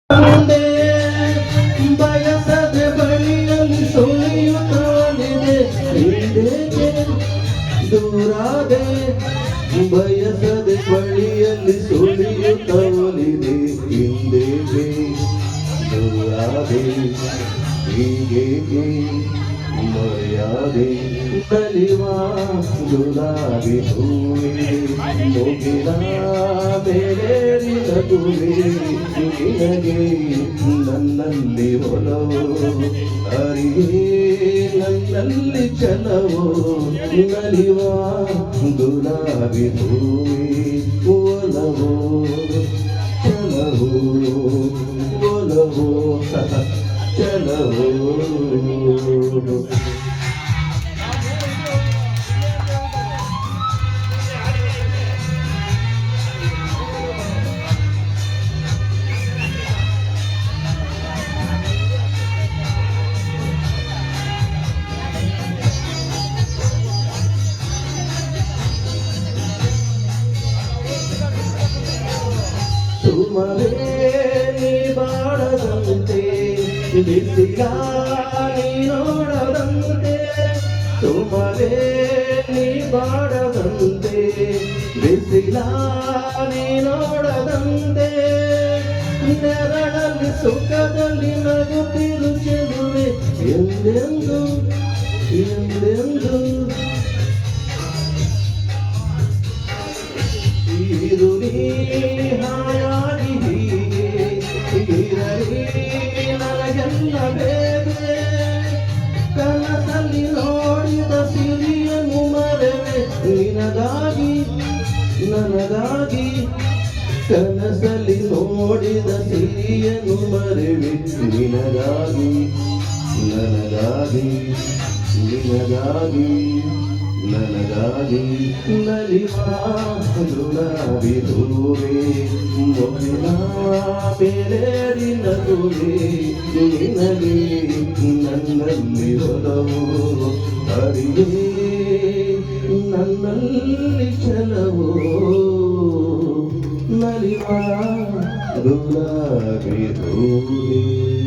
ಮುಂದೆ ಬಯಸದೆ ಬಳಿಯಲ್ಲಿ ಸುಳಿಯುತ್ತಾನಿದೆ ಹಿಂದೆಗೆ ದೂರಾದೆ ಬಯಸದೆ ಬಳಿಯಲ್ಲಿ ಸುಳಿಯುತ್ತವಲಿದೆ ಹಿಂದೆಗೆ ದೂರಾದೆ ಹೀಗೆ ಮರ್ಯಾದೆ ಕಲಿವ ಗುಲಾಬಿ ಹೂವೆ ಮುಗಿಲ ಬೇರೇರಿನ ಗುರಿ ನಿನಗೆ ನನ್ನಲ್ಲಿ ಒಲವು ಅರಿಯೇ ನನ್ನಲ್ಲಿ ಚಲವು ನಲಿವ ಗುಲಾಬಿ ಹೂವೆ ಒಲವು ಚಲವು ಒಲವು ಚಲವು ಸುಮರೇ ನೀ ಬಾಡದಂತೆ ಬಿಸಿಲ ನೀ ನೋಡದಂತೆ ಸುಮರೇ ನೀ ಬಾಡದಂತೆ ಬಿಸಿಲ ನೀ ನೋಡದಂತೆ ನೆರಳಲ್ಲಿ ಸುಖದಲ್ಲಿ ನಗುತ್ತಿರು ಚೆಲುವೆ ಎಂದೆಂದು ಎಂದೆಂದು ಇರುಳಿ ಹಾಯಾಗಿ ಹೀಗೆ ಇರಲಿ ನನಗೆಲ್ಲ ಬೇರೆ ಕನಸಲ್ಲಿ ನೋಡಿದ ಸಿರಿಯನ್ನು ಮರೆವೆ ನಿನಗಾಗಿ ನನಗಾಗಿ ಕನಸಲ್ಲಿ ನೋಡಿದ ಸಿರಿಯನ್ನು ಮರೆವೆ ನಿನಗಾಗಿ ನನಗಾಗಿ ನಿನಗಾಗಿ ನನಗಾಗಿ ನಲಿವ ಗುಲಾಬಿ ಹೂವೆ ಮೊದಲ ಬೇರೇರಿನ ಗುರಿ ನಿನಗೆ ನನ್ನಲ್ಲಿ ಒಲವು ಅರಿಯೇ ನನ್ನಲ್ಲಿ ಚಲವು ನಲಿವ ಗುಲಾಬಿ ಹೂವೆ